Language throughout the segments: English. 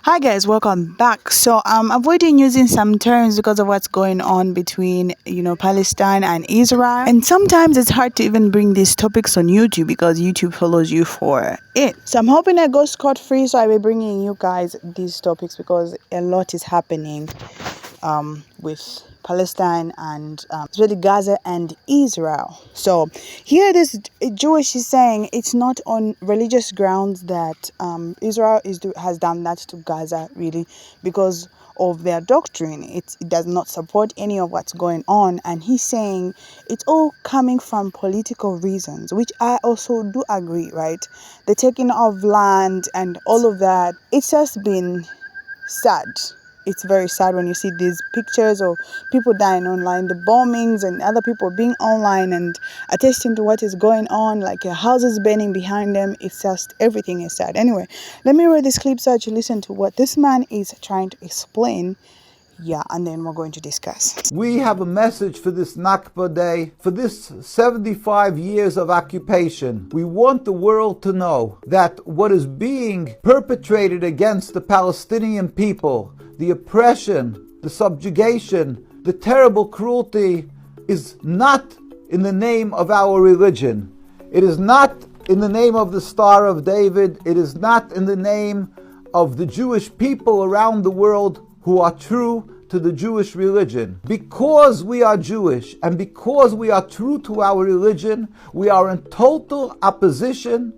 Hi guys, welcome back. So I'm avoiding using some terms because of what's going on between Palestine and Israel. And sometimes it's hard to even bring these topics on YouTube because YouTube follows you for it. So I'm hoping I go scot-free, so I will be bringing you guys these topics because a lot is happening with Palestine and really Gaza and Israel. So here this Jewish is saying it's not on religious grounds that Israel has done that to Gaza, really, because of their doctrine. It does not support any of what's going on, and he's saying it's all coming from political reasons, which I also do agree, right? The taking of land and all of that, it's just been sad. It's very sad when you see these pictures of people dying online, the bombings, and other people being online and attesting to what is going on, like houses burning behind them. It's just, everything is sad. Anyway, let me read this clip so that you listen to what this man is trying to explain. Yeah, and then we're going to discuss. We have a message for this Nakba Day, for this 75 years of occupation. We want the world to know that what is being perpetrated against the Palestinian people, the oppression, the subjugation, the terrible cruelty, is not in the name of our religion. It is not in the name of the Star of David. It is not in the name of the Jewish people around the world who are true to the Jewish religion. Because we are Jewish and because we are true to our religion, we are in total opposition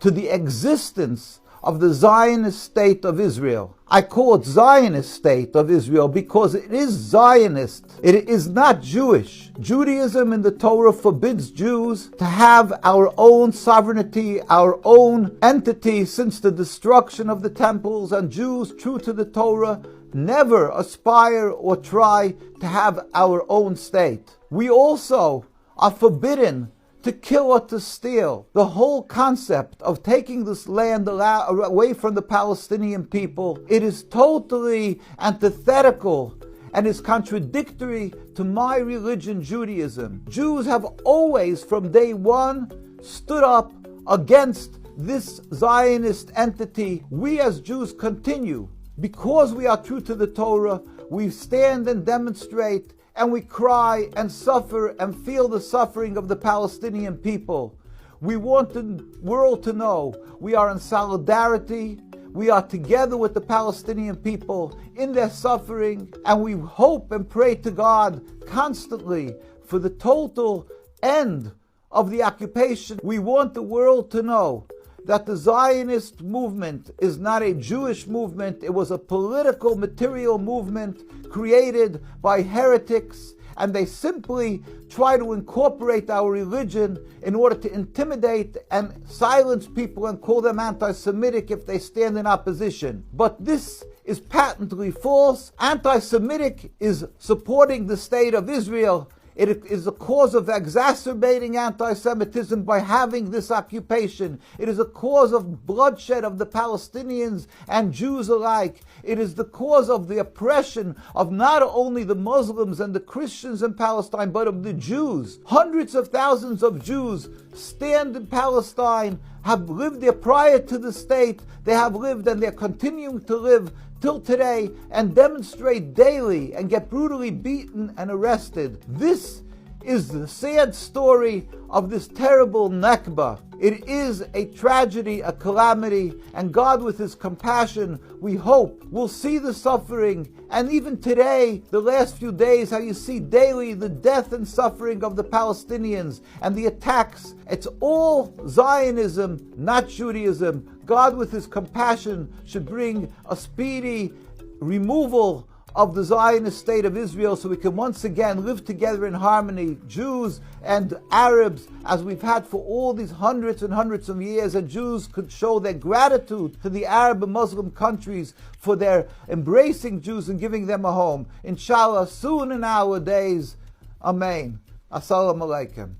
to the existence of the Zionist state of Israel. I call it Zionist state of Israel because it is Zionist. It is not Jewish. Judaism in the Torah forbids Jews to have our own sovereignty, our own entity since the destruction of the temples, and Jews true to the Torah never aspire or try to have our own state. We also are forbidden to kill or to steal. The whole concept of taking this land away from the Palestinian people, it is totally antithetical and is contradictory to my religion, Judaism. Jews have always, from day one, stood up against this Zionist entity. We as Jews continue. Because we are true to the Torah, we stand and demonstrate and we cry and suffer and feel the suffering of the Palestinian people. We want the world to know we are in solidarity, we are together with the Palestinian people in their suffering, and we hope and pray to God constantly for the total end of the occupation. We want the world to know that the Zionist movement is not a Jewish movement. It was a political, material movement created by heretics, and they simply try to incorporate our religion in order to intimidate and silence people and call them anti-Semitic if they stand in opposition. But this is patently false. Anti-Semitic is supporting the state of Israel. It is a cause of exacerbating anti-Semitism by having this occupation. It is a cause of bloodshed of the Palestinians and Jews alike. It is the cause of the oppression of not only the Muslims and the Christians in Palestine, but of the Jews. Hundreds of thousands of Jews stand in Palestine, have lived there prior to the state. They have lived and they're continuing to live till today and demonstrate daily and get brutally beaten and arrested. This is the sad story of this terrible Nakba. It is a tragedy, a calamity, and God with His compassion, we hope, will see the suffering. And even today, the last few days, how you see daily the death and suffering of the Palestinians and the attacks. It's all Zionism, not Judaism. God with His compassion should bring a speedy removal of the Zionist state of Israel so we can once again live together in harmony, Jews and Arabs, as we've had for all these hundreds and hundreds of years, and Jews could show their gratitude to the Arab and Muslim countries for their embracing Jews and giving them a home. Inshallah, soon in our days. Amen. Assalamu alaikum.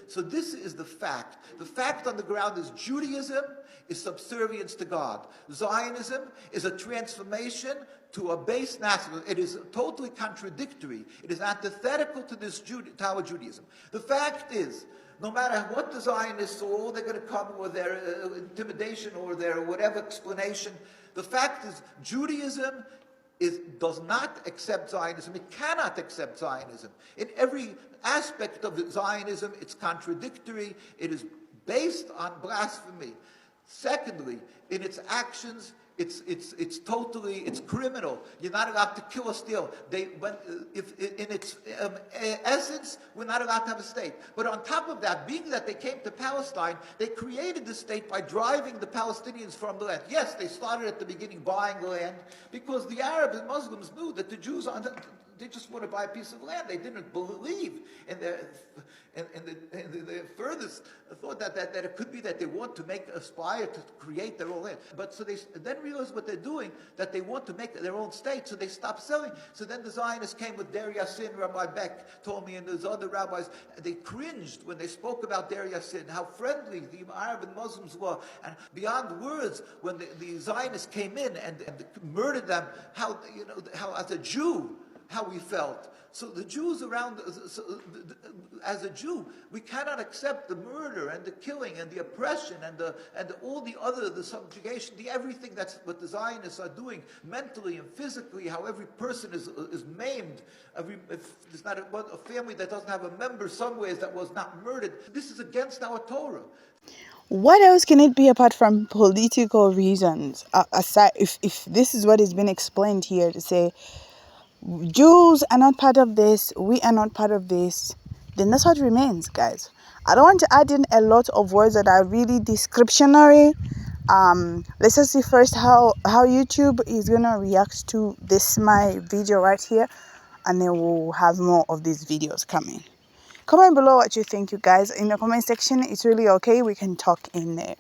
So this is the fact. The fact on the ground is Judaism is subservience to God. Zionism is a transformation to a base nationalism. It is totally contradictory. It is antithetical to this Tower Judaism. The fact is, no matter what the Zionists or all they're going to come with their intimidation or their whatever explanation, the fact is Judaism does not accept Zionism. It cannot accept Zionism. In every aspect of Zionism, it's contradictory. It is based on blasphemy. Secondly, in its actions, it's totally criminal. You're not allowed to kill or steal. If in its essence, we're not allowed to have a state. But on top of that, being that they came to Palestine, they created the state by driving the Palestinians from the land. Yes, they started at the beginning buying land because the Arabs and Muslims knew that the Jews they just want to buy a piece of land. They didn't believe in the furthest thought that it could be that they want to aspire to create their own land. But so they then realized what they're doing, that they want to make their own state, so they stopped selling. So then the Zionists came with Der Yassin, Rabbi Beck told me, and there's other rabbis, they cringed when they spoke about Der Yassin, how friendly the Arab and Muslims were, and beyond words, when the Zionists came in and murdered them, how as a Jew, how we felt. So the Jews around, as a Jew, we cannot accept the murder and the killing and the oppression and all the subjugation, everything that's what the Zionists are doing mentally and physically, how every person is maimed. If there's not a family that doesn't have a member somewhere that was not murdered, this is against our Torah. What else can it be apart from political reasons? Aside, if this is what has been explained here, to say Jews are not part of this, we are not part of this, then that's what remains, guys. I don't want to add in a lot of words that are really descriptionary. Let's just see first how YouTube is gonna react to my video right here, and then we'll have more of these videos coming. Comment below what you think, you guys, in the comment section. It's really okay, we can talk in there.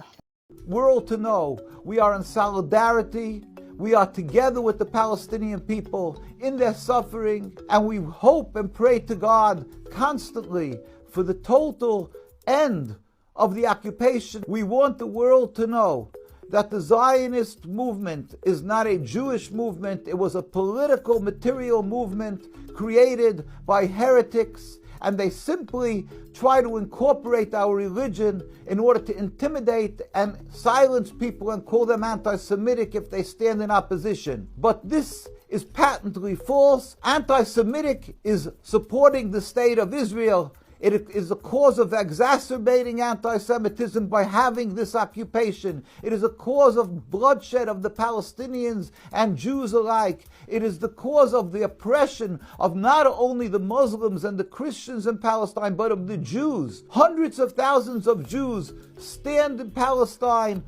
World to know we are in solidarity. We are together with the Palestinian people in their suffering, and we hope and pray to God constantly for the total end of the occupation. We want the world to know that the Zionist movement is not a Jewish movement. It was a political, material movement created by heretics, and they simply try to incorporate our religion in order to intimidate and silence people and call them anti-Semitic if they stand in opposition. But this is patently false. Anti-Semitic is supporting the state of Israel. It is a cause of exacerbating anti-Semitism by having this occupation. It is a cause of bloodshed of the Palestinians and Jews alike. It is the cause of the oppression of not only the Muslims and the Christians in Palestine, but of the Jews. Hundreds of thousands of Jews stand in Palestine